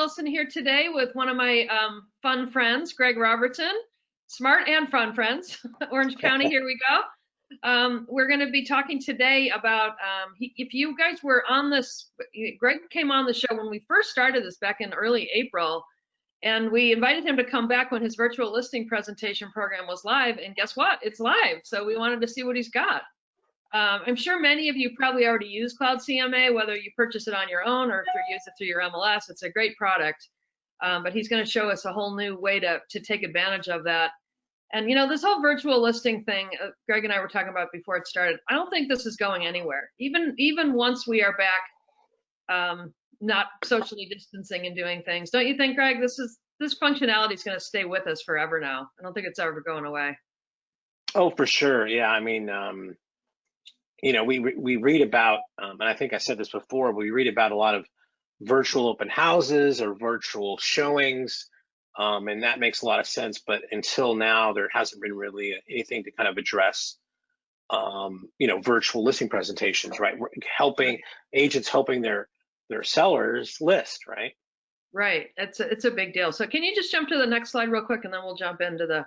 Allison here today with one of my fun friends, Greg Robertson. Smart and fun friends. Orange County, here we go. We're going to be talking today about, if you guys were on this, Greg came on the show when we first started this back in early April, and we invited him to come back when his virtual listing presentation program was live, and guess what? It's live, so we wanted to see what he's got. I'm sure many of you probably already use Cloud CMA, whether you purchase it on your own or if you use it through your MLS. It's a great product, but he's going to show us a whole new way to take advantage of that. And you know, this whole virtual listing thing, Greg and I were talking about before it started. I don't think this is going anywhere. Even once we are back, not socially distancing and doing things, don't you think, Greg? This functionality is going to stay with us forever now. I don't think it's ever going away. Oh, for sure. Yeah, I mean. You know, we read about, and I think I said this before, we read about a lot of virtual open houses or virtual showings, and that makes a lot of sense. But until now, there hasn't been really anything to kind of address, you know, virtual listing presentations, right? Helping agents, helping their sellers list, right? Right. It's a big deal. So can you just jump to the next slide real quick, and then we'll jump into the.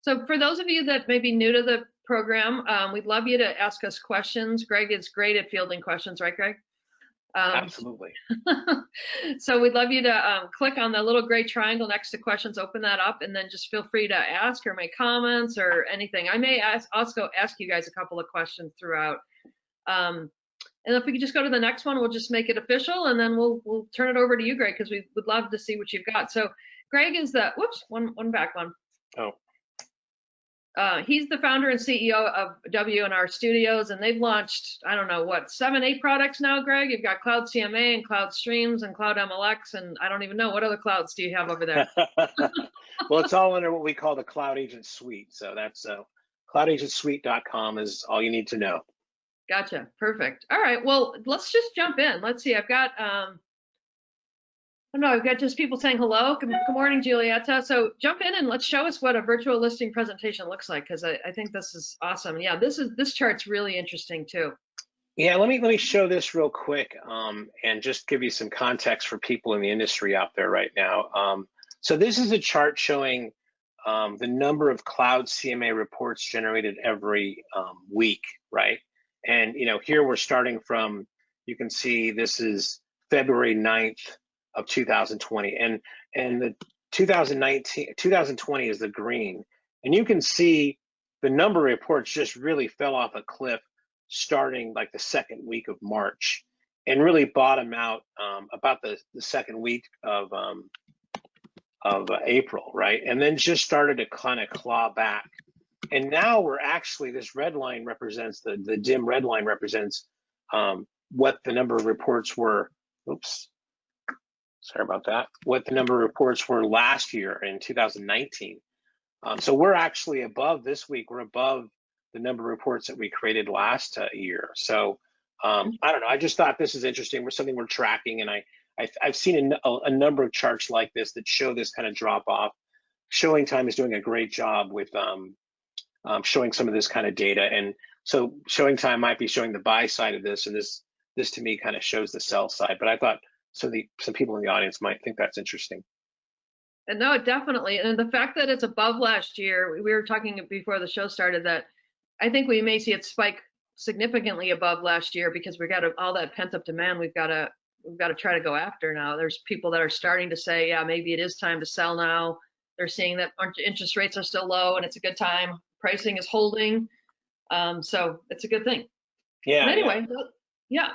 So for those of you that may be new to the program, we'd love you to ask us questions. Greg is great at fielding questions, right, Greg? Absolutely. So we'd love you to click on the little gray triangle next to questions, open that up, and then just feel free to ask or make comments or anything. I may also ask you guys a couple of questions throughout. And if we could just go to the next one, we'll just make it official, and then we'll turn it over to you, Greg, because we would love to see what you've got. So Greg is the, whoops, one back one. Oh. He's the founder and CEO of W&R Studios, and they've launched, I don't know, what, 7, 8 products now, Greg? You've got Cloud CMA and Cloud Streams and Cloud MLX, and I don't even know, what other clouds do you have over there? Well, it's all under what we call the Cloud Agent Suite. So that's cloudagentsuite.com is all you need to know. Gotcha. Perfect. All right. Well, let's just jump in. Let's see. I've got, I don't know, I've got just people saying hello. Good morning, Giulietta. So jump in and let's show us what a virtual listing presentation looks like, because I think this is awesome. Yeah, this chart's really interesting too. Yeah, let me show this real quick and just give you some context for people in the industry out there right now. So this is a chart showing the number of Cloud CMA reports generated every week, right? And you know, here we're starting from, you can see this is February 9th of 2020, and the 2020 is the green, and you can see the number of reports just really fell off a cliff starting like the second week of March and really bottom out about the second week of April, right? And then just started to kind of claw back. And now we're actually, this red line represents, the dim red line represents what the number of reports were, oops, sorry about that, what the number of reports were last year in 2019. So we're actually above this week, we're above the number of reports that we created last year. So I don't know, I just thought this is interesting. We're something we're tracking, and I've seen a number of charts like this that show this kind of drop off. Showing Time is doing a great job with showing some of this kind of data. And so Showing Time might be showing the buy side of this, and this to me kind of shows the sell side. But I thought some people in the audience might think that's interesting. And no, definitely. And the fact that it's above last year, we were talking before the show started that I think we may see it spike significantly above last year because we got all that pent up demand we've got to try to go after now. There's people that are starting to say, yeah, maybe it is time to sell now. They're seeing that interest rates are still low and it's a good time. Pricing is holding. So it's a good thing. Yeah. But anyway, yeah.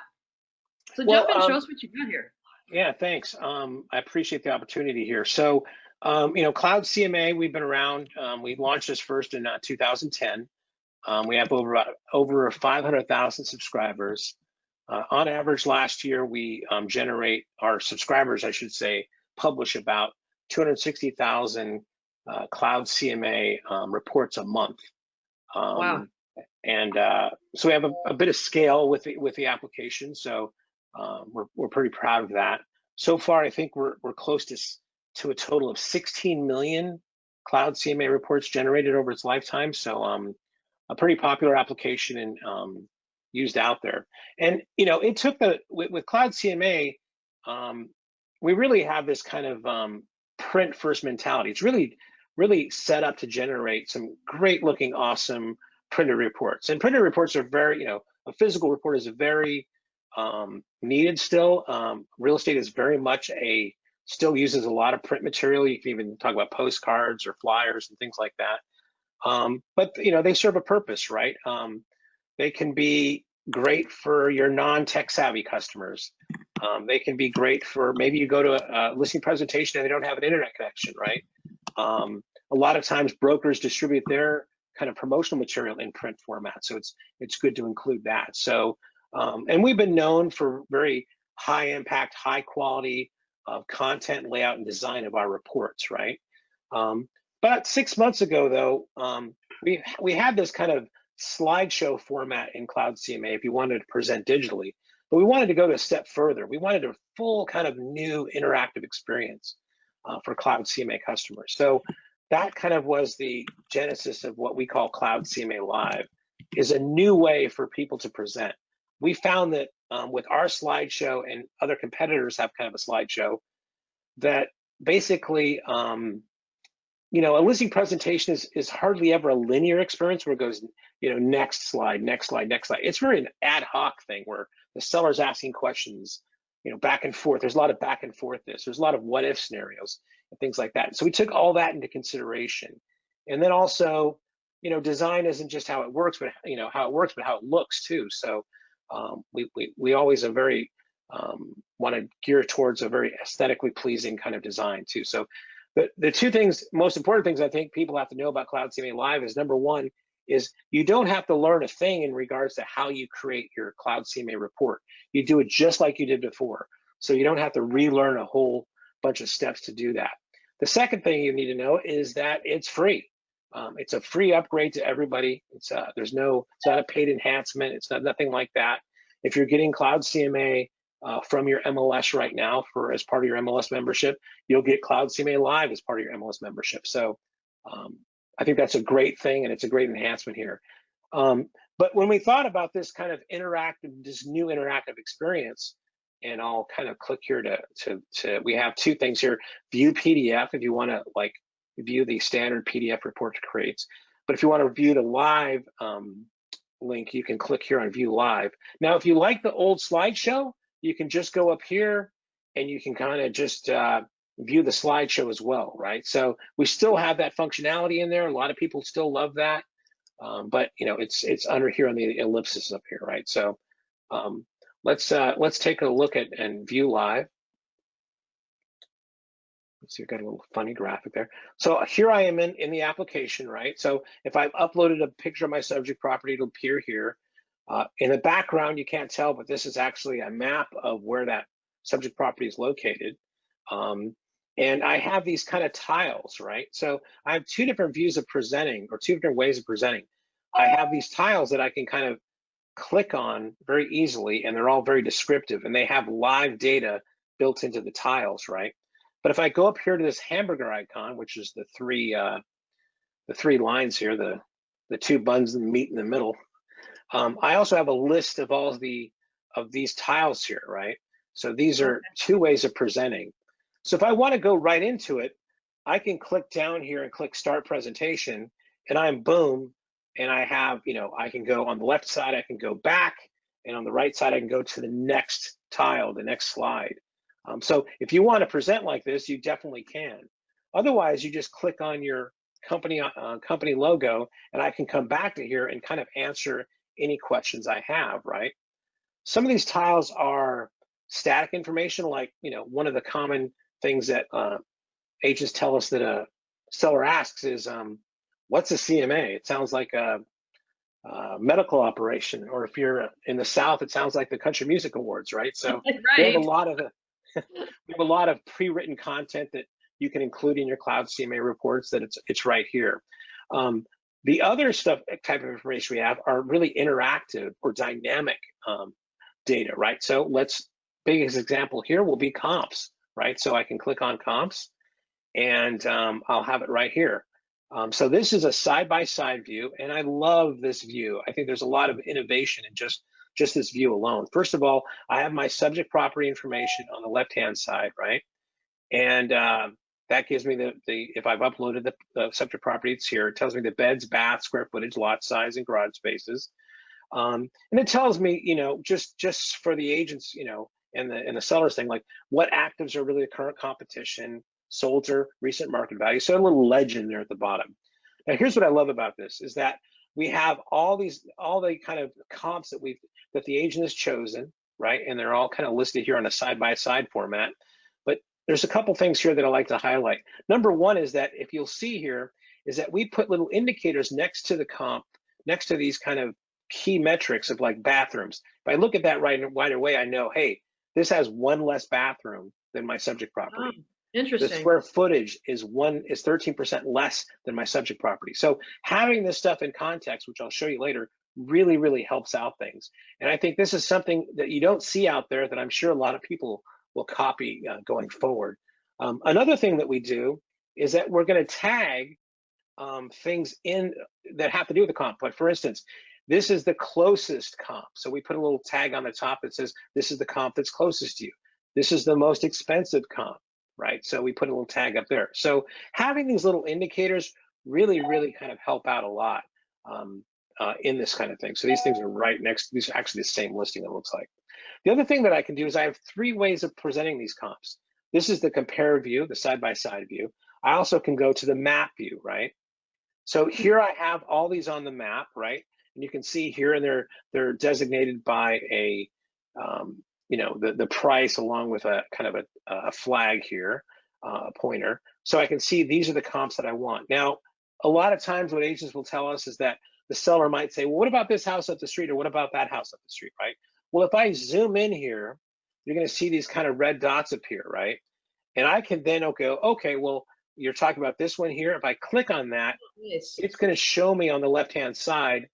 So jump in, show us what you got here. Yeah, thanks. I appreciate the opportunity here. So, you know, Cloud CMA, we've been around. We launched this first in 2010. We have over 500,000 subscribers. On average, last year we generate, our subscribers, I should say, publish about 260,000 Cloud CMA reports a month. Wow. And so we have a bit of scale with the application. So we're pretty proud of that. So far, I think we're close to a total of 16 million Cloud CMA reports generated over its lifetime. So a pretty popular application and used out there. And you know, it took with Cloud CMA, we really have this kind of print first mentality. It's really set up to generate some great looking, awesome printed reports. And printed reports are very, a physical report is very needed still. Real estate is very much still uses a lot of print material. You can even talk about postcards or flyers and things like that. But they serve a purpose, right? They can be great for your non-tech savvy customers. They can be great for, maybe you go to a listing presentation and they don't have an internet connection, right? A lot of times brokers distribute their kind of promotional material in print format, so it's good to include that. So, and we've been known for very high impact, high quality content, layout, and design of our reports, right? But 6 months ago, though, we had this kind of slideshow format in Cloud CMA if you wanted to present digitally, but we wanted to go to a step further. We wanted a full kind of new interactive experience for Cloud CMA customers. So that kind of was the genesis of what we call Cloud CMA Live, is a new way for people to present. We found that with our slideshow, and other competitors have kind of a slideshow, that basically, a listing presentation is hardly ever a linear experience where it goes, next slide, next slide, next slide. It's very an ad hoc thing where the seller's asking questions, back and forth. There's a lot of back and forthness. There's a lot of what if scenarios and things like that. So we took all that into consideration. And then also, design isn't just how it works, but how it looks too. So we always are very want to gear towards a very aesthetically pleasing kind of design too. So the two things, most important things I think people have to know about Cloud CMA Live is, number one, is you don't have to learn a thing in regards to how you create your Cloud CMA report. You do it just like you did before. So you don't have to relearn a whole bunch of steps to do that. The second thing you need to know is that it's free. It's a free upgrade to everybody. It's not a paid enhancement. It's nothing like that. If you're getting Cloud CMA from your MLS right now as part of your MLS membership, you'll get Cloud CMA Live as part of your MLS membership. So I think that's a great thing, and it's a great enhancement here. But when we thought about this kind of this new interactive experience, and I'll kind of click here we have two things here: view PDF if you want to view the standard PDF report it creates. But if you want to view the live link, you can click here on view live. Now, if you like the old slideshow, you can just go up here and you can kind of just view the slideshow as well, right? So we still have that functionality in there. A lot of people still love that, but it's under here on the ellipsis up here, right? So let's take a look at and view live. So you've got a little funny graphic there. So here I am in the application, right? So if I've uploaded a picture of my subject property, it'll appear here. In the background, you can't tell, but this is actually a map of where that subject property is located. And I have these kind of tiles, right? So I have two different views of presenting, or two different ways of presenting. I have these tiles that I can kind of click on very easily, and they're all very descriptive, and they have live data built into the tiles, right? But if I go up here to this hamburger icon, which is the three lines here, the two buns and meat in the middle, I also have a list of all of these tiles here, right? So these are two ways of presenting. So if I want to go right into it, I can click down here and click Start Presentation, and I'm boom, and I have, I can go on the left side, I can go back, and on the right side, I can go to the next tile, the next slide. So if you want to present like this, you definitely can. Otherwise, you just click on your company logo, and I can come back to here and kind of answer any questions I have, right? Some of these tiles are static information, like, one of the common things that agents tell us that a seller asks is, what's a CMA? It sounds like a medical operation, or if you're in the South, it sounds like the Country Music Awards, right? So Right. we have a lot of pre-written content that you can include in your Cloud CMA reports that it's right here. The other type of information we have are really interactive or dynamic data, right? So biggest example here will be comps, right? So I can click on comps, and I'll have it right here. So this is a side-by-side view, and I love this view. I think there's a lot of innovation in just this view alone. First of all, I have my subject property information on the left-hand side, right? And that gives me if I've uploaded the subject property, it's here. It tells me the beds, bath, square footage, lot size, and garage spaces. And it tells me, just for the agents, and the sellers thing, like what actives are really the current competition, solds are recent market value. So a little legend there at the bottom. Now, here's what I love about this is that we have all the kind of comps that the agent has chosen, right? And they're all kind of listed here on a side-by-side format. But there's a couple things here that I like to highlight. Number one is that if you'll see here, is that we put little indicators next to the comp, next to these kind of key metrics of like bathrooms. If I look at that right away, I know, hey, this has one less bathroom than my subject property. Oh, interesting. The square footage is 13% less than my subject property. So having this stuff in context, which I'll show you later, really, really helps out things. And I think this is something that you don't see out there that I'm sure a lot of people will copy going forward. Another thing that we do is that we're going to tag things in that have to do with the comp. But for instance, this is the closest comp. So we put a little tag on the top that says, this is the comp that's closest to you. This is the most expensive comp, right? So we put a little tag up there. So having these little indicators really, really kind of help out a lot in this kind of thing. So these things are right next, these are actually the same listing, it looks like. The other thing that I can do is I have 3 ways of presenting these comps. This is the compare view, the side-by-side view. I also can go to the map view, right? So here I have all these on the map, right? And you can see here, and they're designated by a, the price along with a kind of a flag here, a pointer. So I can see these are the comps that I want. Now, a lot of times what agents will tell us is that the seller might say, well, what about this house up the street, or what about that house up the street, right? Well, if I zoom in here, you're going to see these kind of red dots appear, right? And I can then go, okay, well, you're talking about this one here. If I click on that, Yes. it's going to show me on the left-hand side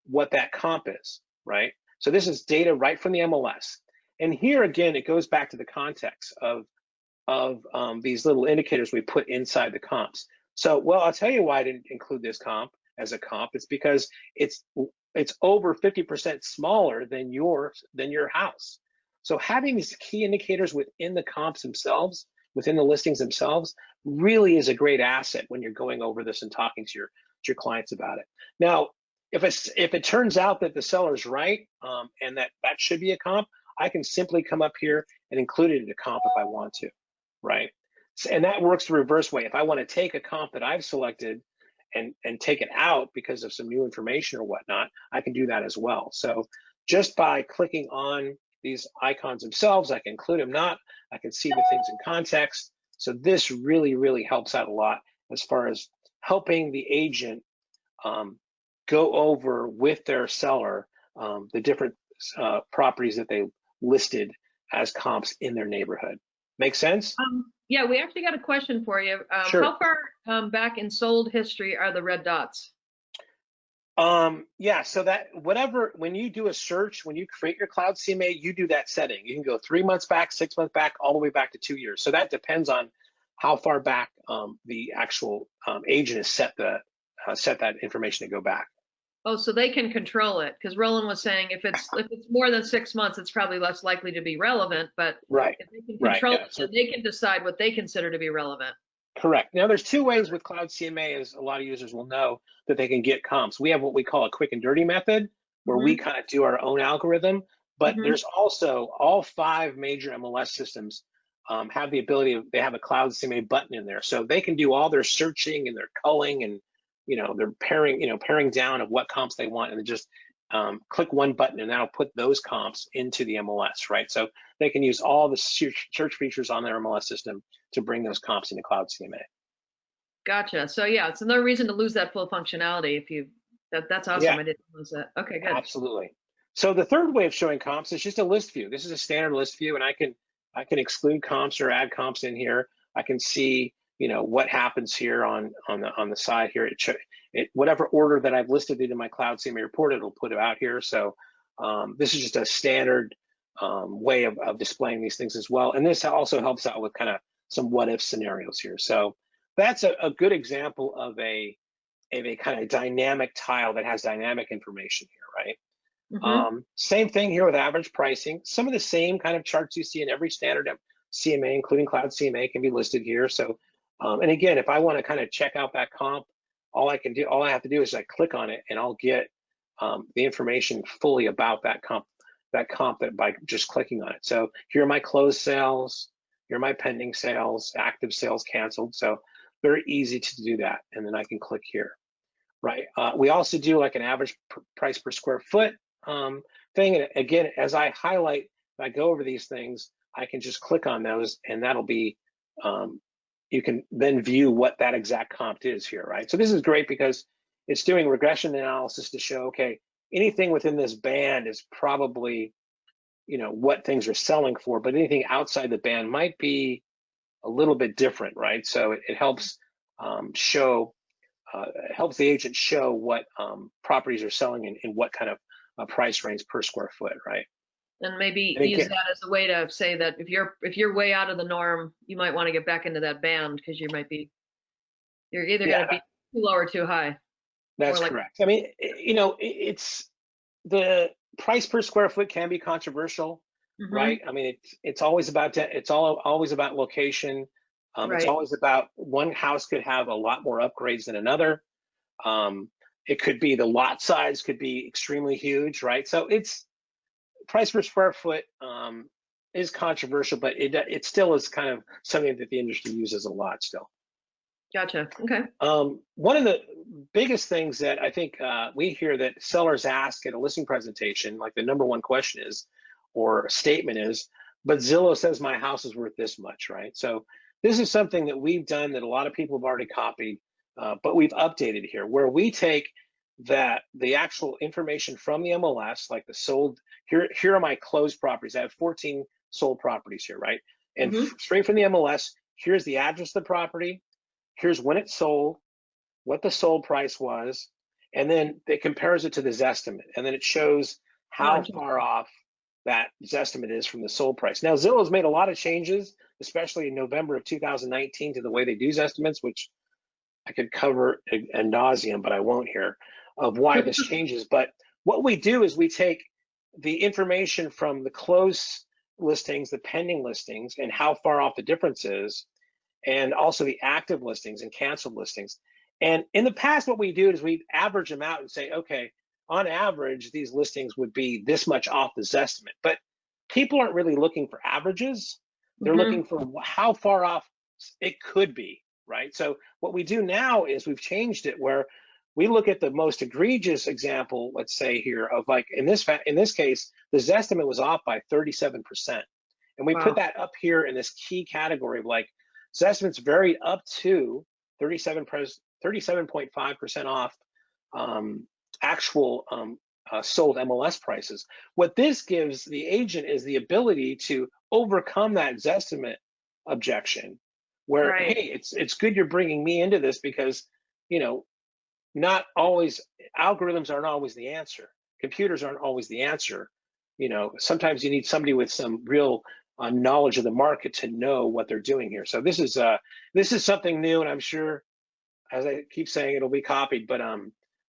what that comp is, right? So this is data right from the MLS. And here again, it goes back to the context of these little indicators we put inside the comps. So, well, I'll tell you why I didn't include this comp as a comp. It's because it's over 50% smaller than your house. So having these key indicators within the comps themselves, within the listings themselves, really is a great asset when you're going over this and talking to your clients about it. Now, if it turns out that the seller's right and that should be a comp, I can simply come up here and include it in a comp if I want to, right? And that works the reverse way. If I want to take a comp that I've selected and take it out because of some new information or whatnot, I can do that as well. So just by clicking on these icons themselves, I can include them, not. I can see the things in context. So this really, really helps out a lot as far as helping the agent go over with their seller the different properties that they listed as comps in their neighborhood. Make sense? Yeah, we actually got a question for you. Sure. How far back in sold history are the red dots? Yeah, so that when you do a search, when you create your Cloud CMA, you do that setting. You can go 3 months back, 6 months back, all the way back to 2 years. So that depends on how far back the actual agent has set that information to go back. Oh, so they can control it, because Roland was saying if it's more than 6 months, it's probably less likely to be relevant. But right, if they can control yeah. it, so they can decide what they consider to be relevant. Correct. Now, there's 2 ways with Cloud CMA, as a lot of users will know, that they can get comps. We have what we call a quick and dirty method, where we kind of do our own algorithm. But there's also all 5 major MLS systems have the ability of, they have a Cloud CMA button in there, so they can do all their searching and their culling and their paring down of what comps they want, and then just click one button and that'll put those comps into the MLS, right? So they can use all the search features on their MLS system to bring those comps into Cloud CMA. Gotcha. So yeah, it's no reason to lose that full functionality if you, that's awesome. Yeah. I didn't lose that. Okay, good. Absolutely. So the third way of showing comps is just a list view. This is a standard list view, and I can exclude comps or add comps in here. I can see what happens here on the side here. Whatever order that I've listed it in my Cloud CMA report, it'll put it out here. So this is just a standard way of displaying these things as well. And this also helps out with kind of some what if scenarios here. So that's a good example of a kind of dynamic tile that has dynamic information here, right? Same thing here with average pricing. Some of the same kind of charts you see in every standard CMA, including Cloud CMA, can be listed here. So, and again, if I want to kind of check out that comp, all I have to do is I click on it, and I'll get the information fully about that comp by just clicking on it. So here are my closed sales, here are my pending sales, active sales canceled. So very easy to do that, and then I can click here. Right. We also do like an average price per square foot thing. And again, as I highlight, I go over these things, I can just click on those, and that'll be, you can then view what that exact comp is here, right? So this is great because it's doing regression analysis to show, okay, anything within this band is probably, what things are selling for, but anything outside the band might be a little bit different, right? So it helps show. It helps the agent show what properties are selling in what kind of price range per square foot, right? And maybe And use again, that as a way to say that if you're way out of the norm, you might want to get back into that band because you're either going to be too low or too high. That's correct. I mean, it's the price per square foot can be controversial, right? I mean, it's always about always about location. It's always about one house could have a lot more upgrades than another. It could be the lot size could be extremely huge, right? So it's price per square foot is controversial, but it still is kind of something that the industry uses a lot still. Gotcha. Okay. One of the biggest things that I think we hear that sellers ask at a listing presentation, like the number one question is, or statement is, but Zillow says my house is worth this much, right? So this is something that we've done that a lot of people have already copied, but we've updated here, where we take the actual information from the MLS, like the sold, here are my closed properties. I have 14 sold properties here, right? And straight from the MLS, here's the address of the property, here's when it sold, what the sold price was, and then it compares it to the Zestimate, and then it shows how far off that Zestimate is from the sold price. Now, Zillow's made a lot of changes, especially in November of 2019, to the way they do Zestimates, which I could cover ad nauseum, but I won't here, of why this changes. But what we do is we take the information from the closed listings, the pending listings, and how far off the difference is, and also the active listings and canceled listings. And in the past, what we do is we average them out and say, okay, on average, these listings would be this much off the Zestimate. But people aren't really looking for averages. They're looking for how far off it could be, right? So what we do now is we've changed it where we look at the most egregious example, let's say here, of like, in this case, the Zestimate was off by 37%. And we put that up here in this key category of like, Zestimates varied up to 37.5% off actual sold MLS prices. What this gives the agent is the ability to overcome that Zestimate objection, where hey, it's good you're bringing me into this because not always algorithms aren't always the answer. Computers aren't always the answer. Sometimes you need somebody with some real knowledge of the market to know what they're doing here. So this is something new, and I'm sure, as I keep saying, it'll be copied, but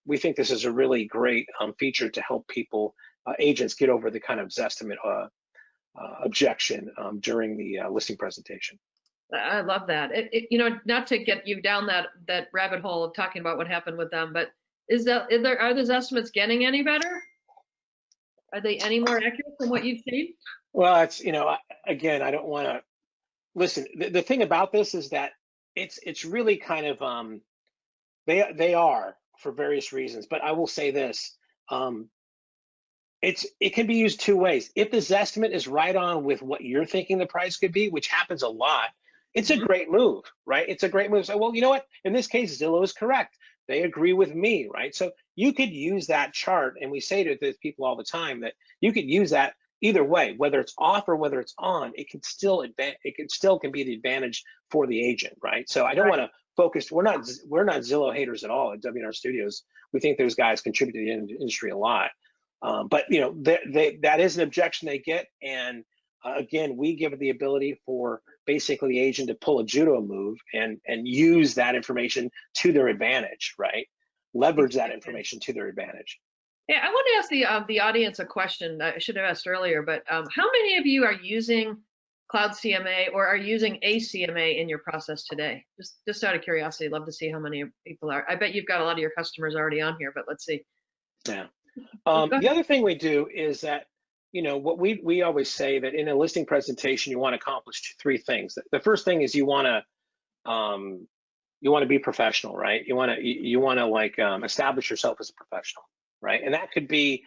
we think this is a really great feature to help people, agents, get over the kind of Zestimate objection during the listing presentation. I love that. Not to get you down that rabbit hole of talking about what happened with them, but are those estimates getting any better? Are they any more accurate than what you've seen? Well, it's again, I don't want to listen. The thing about this is that it's really kind of they are for various reasons, but I will say this: it can be used two ways. If the Zestimate is right on with what you're thinking the price could be, which happens a lot, it's a great move, right? It's a great move. So, well, you know what? In this case, Zillow is correct. They agree with me, right? So you could use that chart, and we say to the people all the time that you could use that either way, whether it's off or whether it's on. It can still be the advantage for the agent, right? So I don't want to focus. We're not Zillow haters at all at WNR Studios. We think those guys contribute to the industry a lot, but that is an objection they get, and again, we give it the ability for basically the agent to pull a judo move and use that information to their advantage, right? Leverage that information to their advantage. Yeah, I want to ask the audience a question I should have asked earlier, but how many of you are using Cloud CMA or are using a CMA in your process today? Just out of curiosity, love to see how many people are. I bet you've got a lot of your customers already on here, but let's see. Yeah. Go The ahead. other thing we do is that, what we always say that in a listing presentation, you want to accomplish three things. The first thing is you want to be professional, right? You want to like establish yourself as a professional, right? And that could be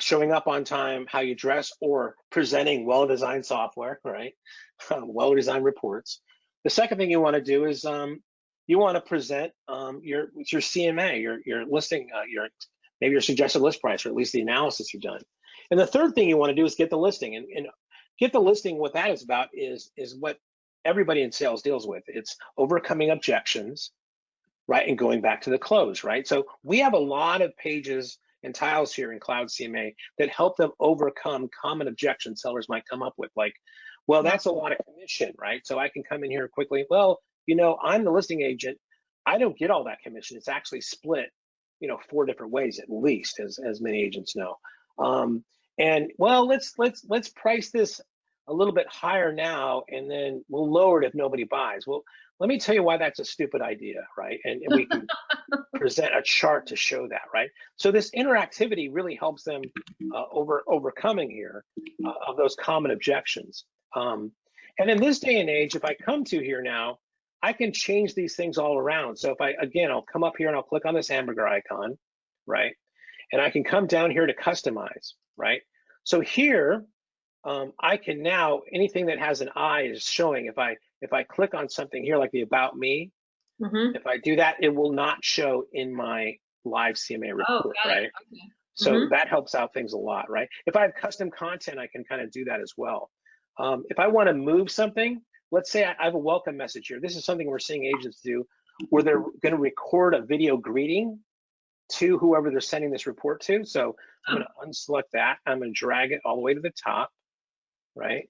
showing up on time, how you dress, or presenting well-designed software, right? Well-designed reports. The second thing you want to do is you want to present your CMA, your listing, maybe your suggested list price, or at least the analysis you've done. And the third thing you want to do is get the listing. And get the listing, what that is about is what everybody in sales deals with. It's overcoming objections, right? And going back to the close, right? So we have a lot of pages and tiles here in Cloud CMA that help them overcome common objections sellers might come up with, like, well, that's a lot of commission, right? So I can come in here quickly. Well, I'm the listing agent. I don't get all that commission. It's actually split, 4 different ways at least, as many agents know. And well, let's price this a little bit higher now, and then we'll lower it if nobody buys. Well, let me tell you why that's a stupid idea, right? And we can present a chart to show that, right? So this interactivity really helps them overcoming here of those common objections. And in this day and age, if I come to here now, I can change these things all around. So if I'll come up here and I'll click on this hamburger icon, right? And I can come down here to customize, right? So here, I can now, anything that has an eye is showing. If I click on something here, like the About Me, if I do that, it will not show in my live CMA report, right? Okay. So that helps out things a lot, right? If I have custom content, I can kind of do that as well. If I want to move something, let's say I have a welcome message here. This is something we're seeing agents do, where they're going to record a video greeting to whoever they're sending this report to. So I'm going to unselect that. I'm going to drag it all the way to the top, right?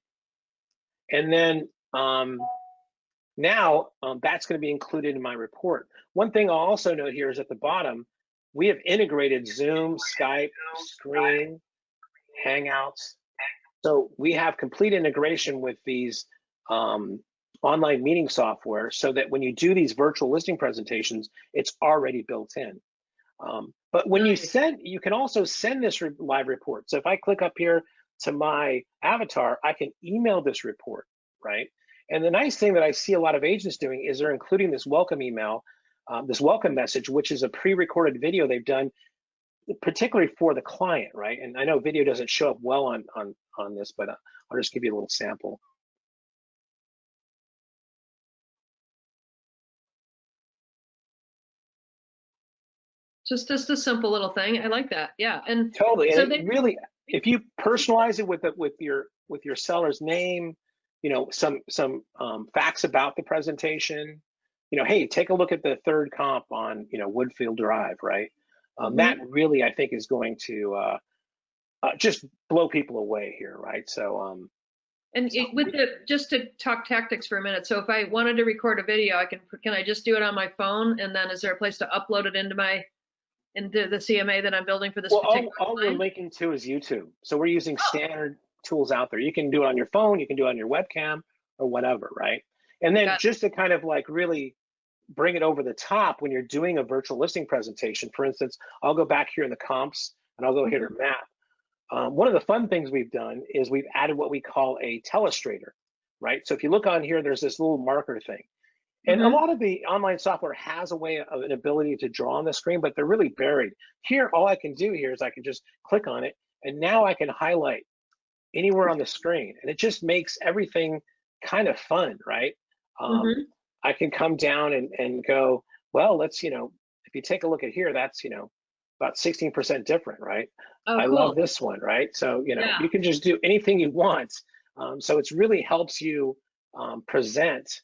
And then now that's going to be included in my report. One thing I'll also note here is at the bottom, we have integrated Zoom, Skype, Screen, Hangouts. So we have complete integration with these online meeting software, so that when you do these virtual listing presentations, it's already built in. But when you can also send this live report. So if I click up here to my avatar, I can email this report, right? And the nice thing that I see a lot of agents doing is they're including this welcome email, this welcome message, which is a pre-recorded video they've done, particularly for the client, right? And I know video doesn't show up well on this, but I'll just give you a little sample. Just a simple little thing. I like that. Yeah, and totally. So and really, if you personalize it with your seller's name, some facts about the presentation, hey, take a look at the third comp on Woodfield Drive, right? That really, I think, is going to just blow people away here, right? So and just to talk tactics for a minute. So if I wanted to record a video, can I just do it on my phone? And then is there a place to upload it into the CMA that I'm building for this particular all we're linking to is YouTube. So we're using standard tools out there. You can do it on your phone, you can do it on your webcam, or whatever, right? And then just to kind of like really bring it over the top when you're doing a virtual listing presentation, for instance, I'll go back here in the comps and I'll go here to map. One of the fun things we've done is we've added what we call a telestrator, right? So if you look on here, there's this little marker thing. And a lot of the online software has a way of an ability to draw on the screen, but they're really buried. Here, all I can do here is I can just click on it, and now I can highlight anywhere on the screen. And it just makes everything kind of fun, right? I can come down and go, well, let's, if you take a look at here, that's, about 16% different, right? Oh, I cool. love this one, right? So, you can just do anything you want. So it really helps you present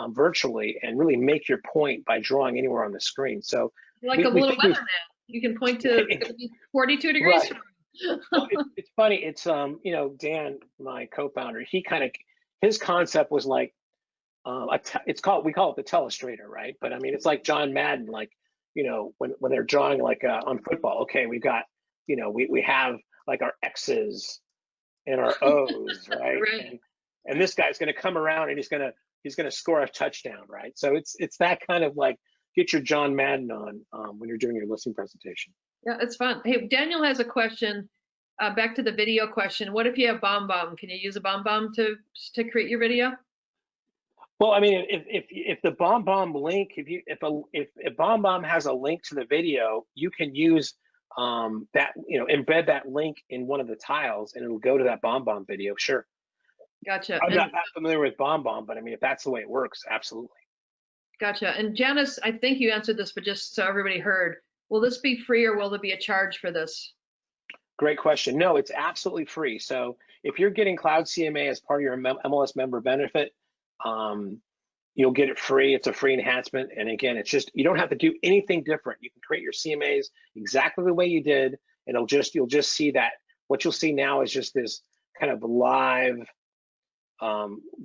virtually and really make your point by drawing anywhere on the screen. So like a little weatherman, you can point to 42 degrees. Right. Well, it's funny. It's Dan, my co-founder, his concept was like we call it the telestrator, right? But I mean, it's like John Madden, like when they're drawing like on football. Okay, we've got we have like our X's and our O's, right? Right. and this guy's going to come around and he's going to score a touchdown, right? So it's that kind of like get your John Madden on when you're doing your listing presentation. Yeah, it's fun. Hey, Daniel has a question. Back to the video question. What if you have BombBomb? Can you use a BombBomb to create your video? Well, I mean, if the BombBomb link, if BombBomb has a link to the video, you can use that, embed that link in one of the tiles, and it'll go to that BombBomb video. Sure. Gotcha. I'm not that familiar with BombBomb, but I mean, if that's the way it works, absolutely. Gotcha. And Janice, I think you answered this, but just so everybody heard, will this be free or will there be a charge for this? Great question. No, it's absolutely free. So if you're getting Cloud CMA as part of your MLS member benefit, you'll get it free. It's a free enhancement. And again, it's just, you don't have to do anything different. You can create your CMAs exactly the way you did. And you'll just see that what you'll see now is just this kind of live,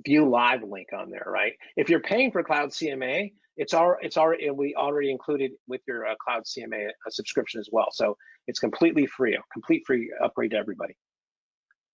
view live link on there, right? If you're paying for Cloud CMA, we already included with your Cloud CMA subscription as well. So it's completely free, a complete free upgrade to everybody.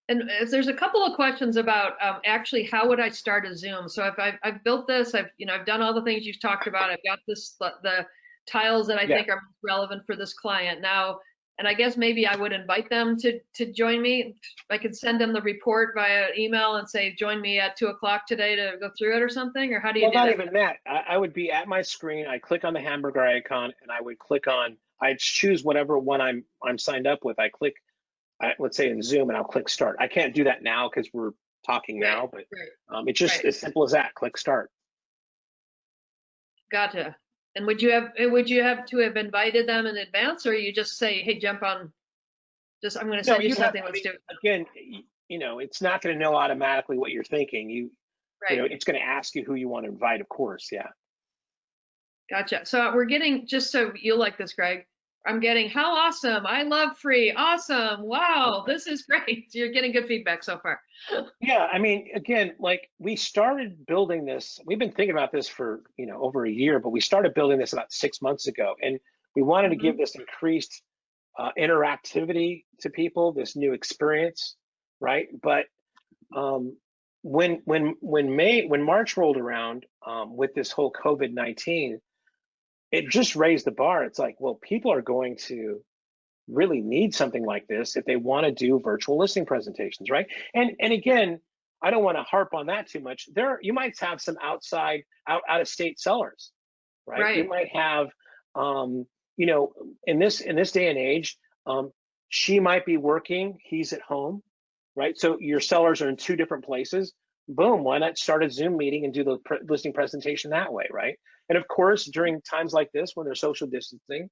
And there's a couple of questions about actually how would I start a Zoom? So if I've built this, I've done all the things you've talked about. I've got the tiles that I think are relevant for this client now. And I guess maybe I would invite them to join me. I could send them the report via email and say, join me at 2 o'clock today to go through it or something, or how do you do that? Not even that. I would be at my screen. I click on the hamburger icon and I would click on, I'd choose whatever one I'm signed up with. I click, let's say in Zoom, and I'll click start. I can't do that now because we're talking now, but it's just as simple as that. Click start. Gotcha. And would you have to have invited them in advance, or you just say, hey, jump on, I'm going to send you something, let's do it. Again, it's not going to know automatically what you're thinking. It's going to ask you who you want to invite, of course, yeah. Gotcha. So we're getting, just so you'll like this, Greg, I'm getting, how awesome, I love free, awesome, wow, this is great. You're getting good feedback so far. Yeah, I mean, again, like we started building this, we've been thinking about this for, over a year, but we started building this about 6 months ago. And we wanted to give this increased interactivity to people, this new experience, right? But when March rolled around with this whole COVID-19, it just raised the bar. It's like, well, people are going to really need something like this if they want to do virtual listing presentations, right? And again, I don't want to harp on that too much. You might have some out of state sellers, right? You might have, in this day and age, she might be working, he's at home, right? So your sellers are in 2 different places. Boom, why not start a Zoom meeting and do the listing presentation that way, right? And of course, during times like this when there's social distancing,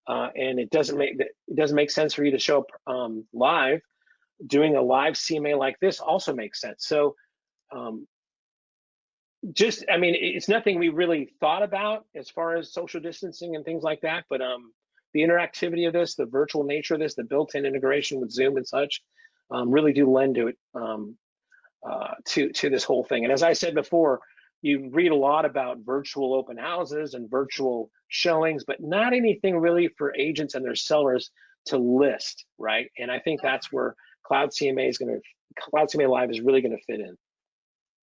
and it doesn't make sense for you to show up live, doing a live CMA like this also makes sense. So it's nothing we really thought about as far as social distancing and things like that, but the interactivity of this, the virtual nature of this, the built-in integration with Zoom and such, really do lend to it, to this whole thing. And as I said before, you read a lot about virtual open houses and virtual showings, but not anything really for agents and their sellers to list, right? And I think that's where Cloud CMA Live is really going to fit in.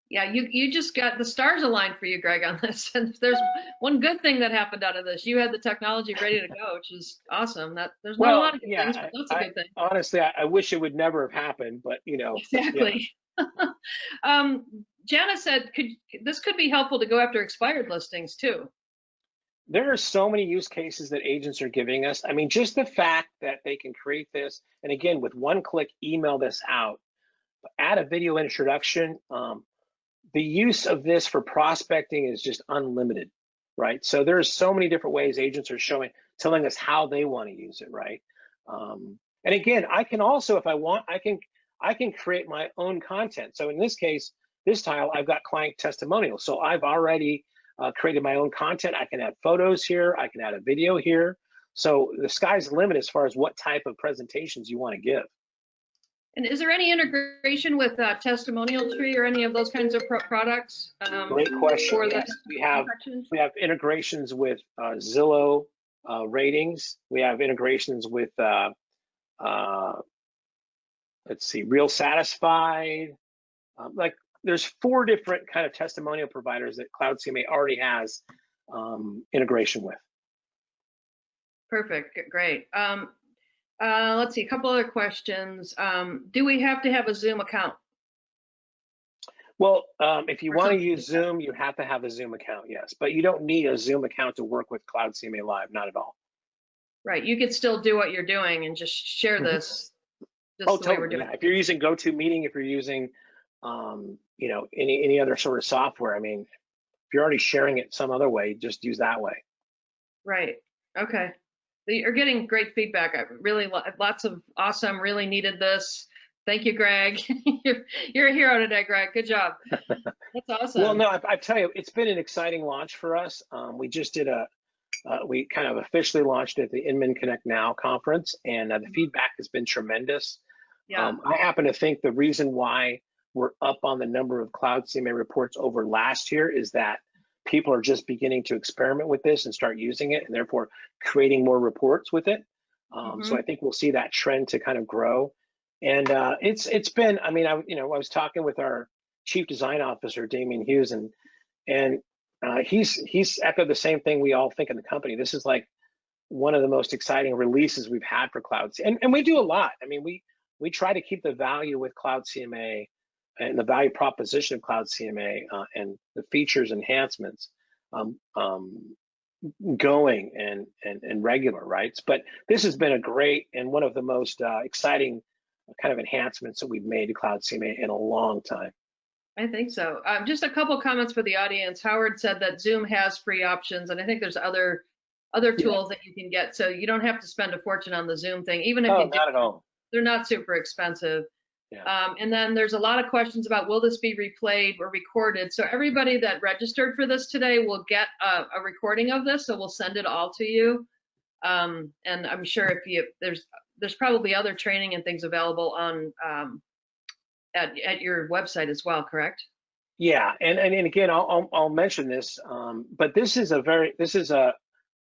Yeah, you just got the stars aligned for you, Greg, on this. And if there's one good thing that happened out of this, you had the technology ready to go, which is awesome. There's not a lot of good things, but that's a good thing. Honestly, I wish it would never have happened, but Exactly. Yeah. Jana said, this could be helpful to go after expired listings too. There are so many use cases that agents are giving us. I mean, just the fact that they can create this, and again, with one click, email this out, add a video introduction. The use of this for prospecting is just unlimited, right? So there's so many different ways agents are telling us how they want to use it, right? And again, I can also, if I want, I can create my own content. So in this case, this tile, I've got client testimonials. So I've already created my own content. I can add photos here. I can add a video here. So the sky's the limit as far as what type of presentations you want to give. And is there any integration with Testimonial Tree or any of those kinds of products? Great question. Yes, we have integrations with Zillow ratings. We have integrations with let's see, Real Satisfied. Like there's 4 different kind of testimonial providers that Cloud CMA already has integration with. Perfect. Great. Let's see, a couple other questions. Do we have to have a Zoom account? Well, if you want to use Zoom, you have to have a Zoom account, yes. But you don't need a Zoom account to work with Cloud CMA Live, not at all. Right. You could still do what you're doing and just share this just Oh, the way we're totally. doing Yeah. If you're using GoToMeeting, if you're using, you know, any other sort of software, I mean, if you're already sharing it some other way, just use that way. Right. Okay. You're getting great feedback. I really lots of awesome. Really needed this. Thank you, Greg. You're a hero today, Greg. Good job. That's awesome. Well, no, I tell you, it's been an exciting launch for us. We just did we kind of officially launched at the Inman Connect Now conference, and the feedback has been tremendous. Yeah. I happen to think the reason why we're up on the number of Cloud CMA reports over last year is that people are just beginning to experiment with this and start using it, and therefore creating more reports with it. So I think we'll see that trend to kind of grow. And it's been, I mean, I was talking with our Chief Design Officer, Damian Hughes, and he's echoed the same thing we all think in the company. This is like one of the most exciting releases we've had for Cloud, and we do a lot. I mean, we try to keep the value with Cloud CMA and the value proposition of Cloud CMA and the features enhancements going and regular, right? But this has been a great and one of the most exciting kind of enhancements that we've made to Cloud CMA in a long time. I think so. Just a couple comments for the audience. Howard said that Zoom has free options, and I think there's other tools that you can get, so you don't have to spend a fortune on the Zoom thing. Even if you do, not at all. They're not super expensive. Yeah. And then there's a lot of questions about, will this be replayed or recorded? So everybody that registered for this today will get a recording of this, so we'll send it all to you. And I'm sure there's probably other training and things available on at your website as well, correct? Yeah, and again, I'll mention this, but this is a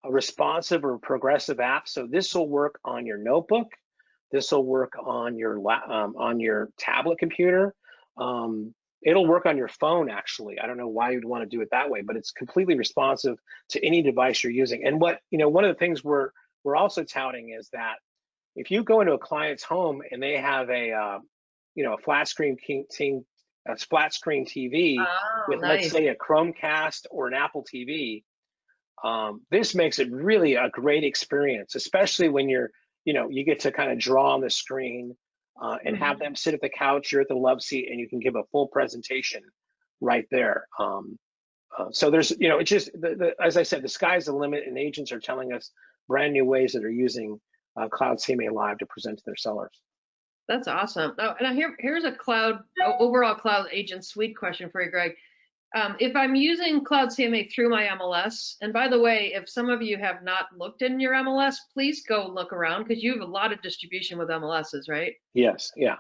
responsive or progressive app. So this will work on your notebook. This will work on your tablet computer. It'll work on your phone, actually. I don't know why you'd want to do it that way, but it's completely responsive to any device you're using. And one of the things we're also touting is that if you go into a client's home and they have a flat screen TV with, nice. let's say, a Chromecast or an Apple TV, this makes it really a great experience, especially when you get to kind of draw on the screen and have them sit at the couch, you're at the love seat, and you can give a full presentation right there. So there's, it's just, as I said, the sky's the limit, and agents are telling us brand new ways that they're using Cloud CMA Live to present to their sellers. That's awesome. Oh, and here's a overall Cloud Agent Suite question for you, Greg. If I'm using Cloud CMA through my MLS, and by the way, if some of you have not looked in your MLS, please go look around, because you have a lot of distribution with MLSs, right? Yes, yeah.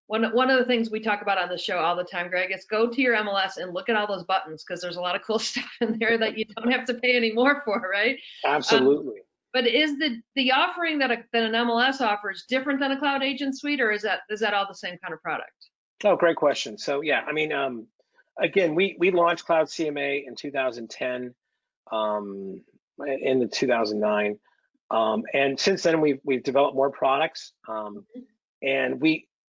One of the things we talk about on the show all the time, Greg, is go to your MLS and look at all those buttons, because there's a lot of cool stuff in there that you don't have to pay any more for, right? Absolutely. But is the offering that an MLS offers different than a Cloud Agent Suite, or is that all the same kind of product? Oh, great question. So yeah, I mean, again, we launched Cloud CMA in 2010, in 2009, and since then we've developed more products. And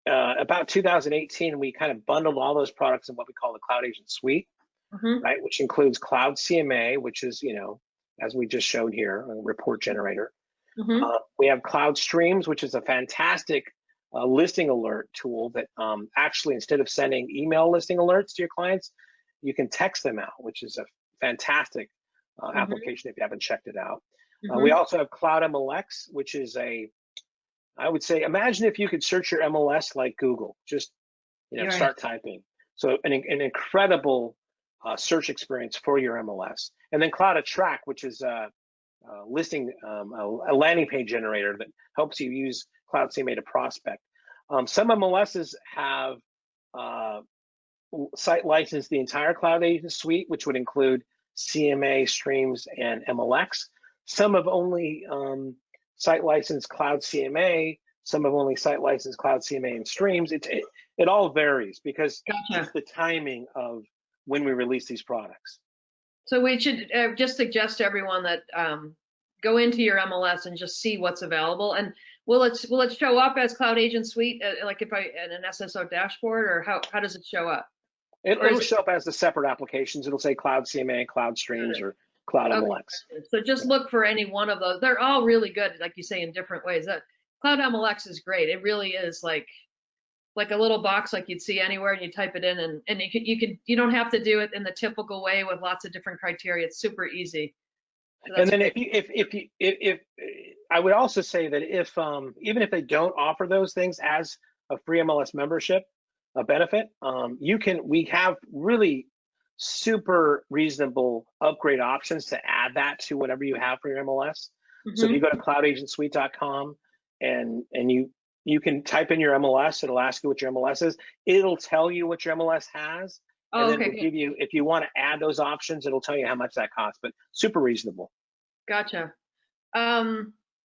about 2018, we kind of bundled all those products in what we call the Cloud Agent Suite, right? Which includes Cloud CMA, which is, as we just showed here, a report generator. We have Cloud Streams, which is a fantastic listing alert tool that actually, instead of sending email listing alerts to your clients, you can text them out, which is a fantastic application if you haven't checked it out. We also have Cloud MLX, which is I would say, imagine if you could search your MLS like Google, just start typing. So an incredible search experience for your MLS. And then Cloud Attract, which is a landing page generator that helps you use Cloud CMA to prospect. Some MLSs have site licensed the entire Cloud Agent Suite, which would include CMA, Streams, and MLX. Some have only site licensed Cloud CMA, Some have only site license, Cloud CMA, and streams. It all varies because Gotcha. it's the timing of when we release these products. So we should just suggest to everyone that go into your MLS and just see what's available. And will it show up as Cloud Agent Suite, like if I in an SSO dashboard, or how does it show up? It'll show up as the separate applications. It'll say Cloud CMA, Cloud Streams, or Cloud Okay. MLX. So just look for any one of those. They're all really good, like you say, in different ways. Cloud MLX is great. It really is like a little box like you'd see anywhere, and you type it in, and you don't have to do it in the typical way with lots of different criteria. It's super easy. So and then if I would also say that if even if they don't offer those things as a free MLS membership, a benefit, we have really super reasonable upgrade options to add that to whatever you have for your MLS. So if you go to cloudagentsuite.com and you can type in your MLS, it'll ask you what your MLS is. It'll tell you what your MLS has. And then it'll give you, if you want to add those options, it'll tell you how much that costs, but super reasonable. Gotcha.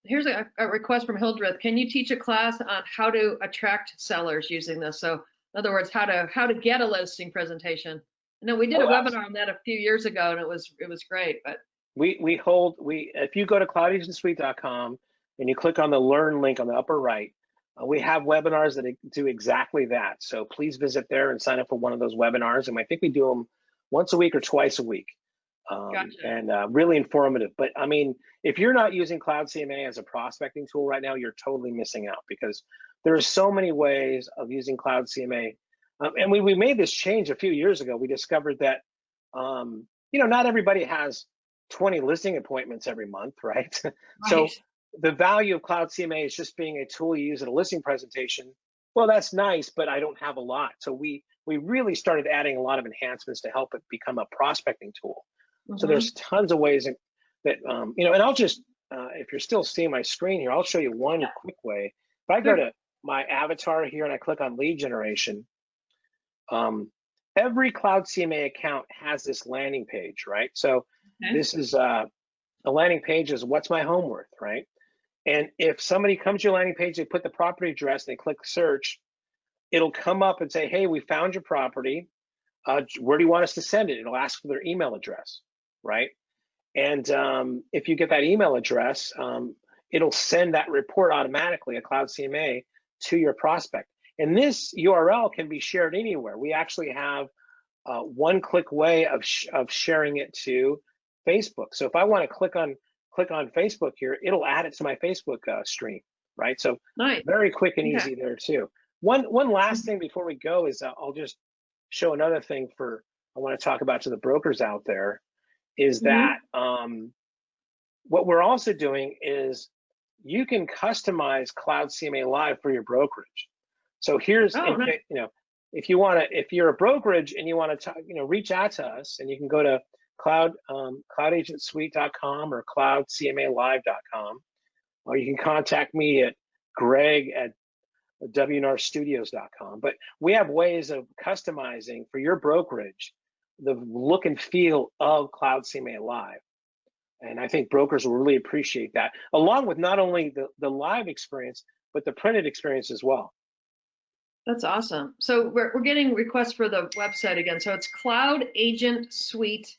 Here's a request from Hildreth. Can you teach a class on how to attract sellers using this? So in other words, how to get a listing presentation. No, we did a webinar on that a few years ago, and it was great. But if you go to cloudagentsuite.com and you click on the Learn link on the upper right, we have webinars that do exactly that. So please visit there and sign up for one of those webinars. And I think we do them once a week or twice a week. Gotcha. And really informative. But I mean, if you're not using Cloud CMA as a prospecting tool right now, you're totally missing out, because there are so many ways of using Cloud CMA. And we made this change a few years ago. We discovered that, not everybody has 20 listing appointments every month, right? So the value of Cloud CMA is just being a tool you use at a listing presentation. Well, that's nice, but I don't have a lot. So we really started adding a lot of enhancements to help it become a prospecting tool. So there's tons of ways that, and I'll just, if you're still seeing my screen here, I'll show you one quick way. If I go to my avatar here and I click on lead generation, every Cloud CMA account has this landing page, right? So this is a landing page is what's my home worth, right? And if somebody comes to your landing page, they put the property address, they click search, it'll come up and say, hey, we found your property. Where do you want us to send it? It'll ask for their email address, right? And if you get that email address, it'll send that report automatically, a Cloud CMA, to your prospect. And this URL can be shared anywhere. We actually have one-click way of sharing it to Facebook. So if I want to click on Facebook here, it'll add it to my Facebook stream, right? So very quick and easy there too. One last thing before we go is I'll just show another thing I want to talk about to the brokers out there, is that what we're also doing is you can customize Cloud CMA Live for your brokerage. So here's, if you're a brokerage and you want to, reach out to us, and you can go to cloudagentsuite.com or cloudcmalive.com, or you can contact me at greg@wnrstudios.com. But we have ways of customizing for your brokerage the look and feel of Cloud CMA Live. And I think brokers will really appreciate that, along with not only the live experience, but the printed experience as well. That's awesome. So we're getting requests for the website again. So it's Cloud Agent Suite,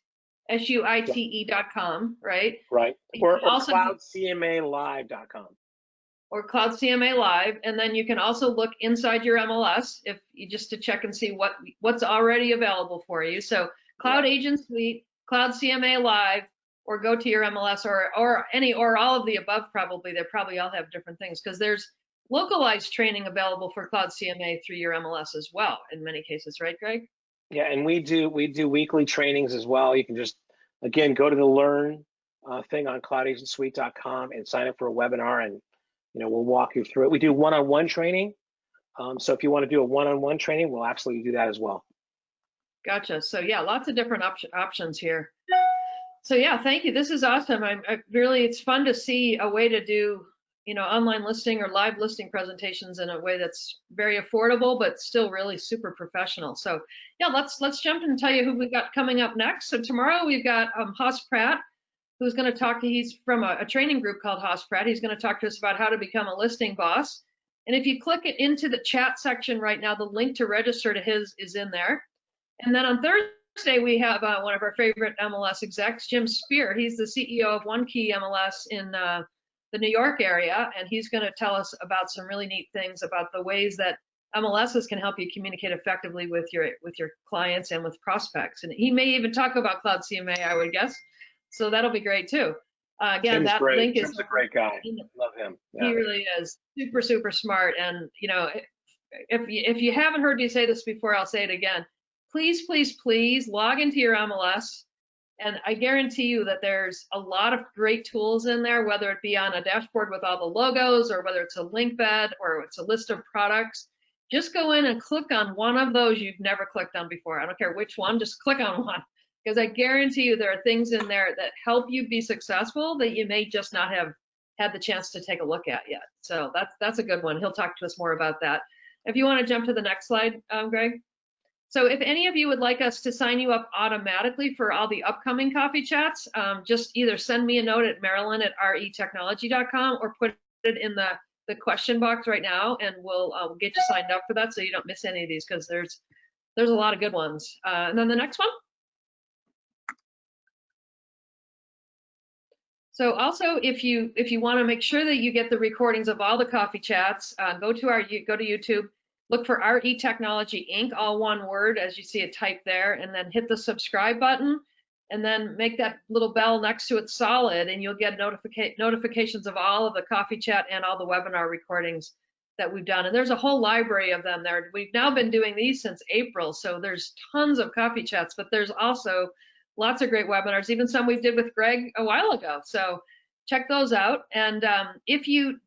SUITE.com, right? Right. Or cloudcmalive.com. Or Cloud CMA Live, and then you can also look inside your MLS just to check and see what's already available for you. So Cloud Agent Suite, Cloud CMA Live, or go to your MLS, or all of the above. Probably they probably all have different things, because there's localized training available for Cloud CMA through your MLS as well in many cases, right, Greg? Yeah, and we do weekly trainings as well. You can just, again, go to the Learn thing on cloudagentsuite.com and sign up for a webinar, and we'll walk you through it. We do one-on-one training. So if you want to do a one-on-one training, we'll absolutely do that as well. Gotcha. So yeah, lots of different options here. So yeah, thank you. This is awesome. It's fun to see a way to do, online listing or live listing presentations in a way that's very affordable, but still really super professional. So yeah, let's jump and tell you who we've got coming up next. So tomorrow we've got Haas Pratt, who's going to talk. He's from a training group called Haas Pratt. He's going to talk to us about how to become a listing boss. And if you click it into the chat section right now, the link to register to his is in there. And then on Thursday, we have one of our favorite MLS execs, Jim Spear. He's the CEO of One Key MLS in the New York area, and he's going to tell us about some really neat things about the ways that MLSs can help you communicate effectively with your clients and with prospects. And he may even talk about Cloud CMA, I would guess. So that'll be great too. Again, Tim's that great. link Tim's a great guy. Love him. Yeah. He really is super, super smart. And you know, if you haven't heard me say this before, I'll say it again. Please, please, please log into your MLS. And I guarantee you that there's a lot of great tools in there, whether it be on a dashboard with all the logos or whether it's a link bed or it's a list of products. Just go in and click on one of those you've never clicked on before. I don't care which one, just click on one. Because I guarantee you there are things in there that help you be successful that you may just not have had the chance to take a look at yet. So that's a good one. He'll talk to us more about that. If you want to jump to the next slide, Greg. So if any of you would like us to sign you up automatically for all the upcoming coffee chats, just either send me a note at marilyn@retechnology.com or put it in the question box right now, and we'll get you signed up for that so you don't miss any of these, because there's a lot of good ones. And then the next one. So also, if you want to make sure that you get the recordings of all the coffee chats, go to YouTube, look for RE Technology Inc., all one word, as you see it typed there, and then hit the subscribe button, and then make that little bell next to it solid, and you'll get notifications of all of the coffee chat and all the webinar recordings that we've done. And there's a whole library of them there. We've now been doing these since April, so there's tons of coffee chats, but there's also lots of great webinars, even some we did with Greg a while ago. So check those out. And if you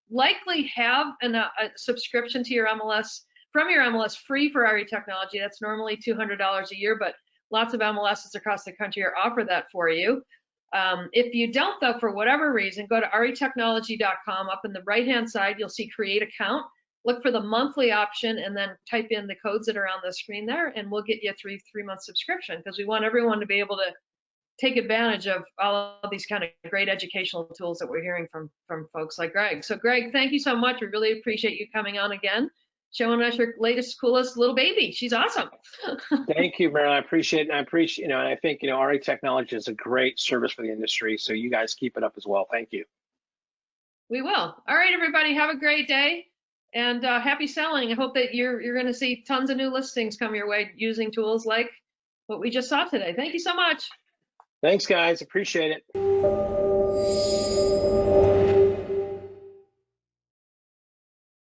likely have a subscription to your MLS, from your MLS free for RE Technology, that's normally $200 a year, but lots of MLSs across the country offer that for you. If you don't, though, for whatever reason, go to retechnology.com. Up in the right-hand side, you'll see Create Account. Look for the monthly option and then type in the codes that are on the screen there, and we'll get you a three-month subscription, because we want everyone to be able to take advantage of all of these kind of great educational tools that we're hearing from folks like Greg. So Greg, thank you so much. We really appreciate you coming on again, showing us your latest, coolest little baby. She's awesome. Thank you, Marilyn. I appreciate it. And I think, RE Technology is a great service for the industry. So you guys keep it up as well. Thank you. We will. All right, everybody, have a great day. And happy selling. I hope that you're going to see tons of new listings come your way using tools like what we just saw today. Thank you so much. Thanks, guys. Appreciate it.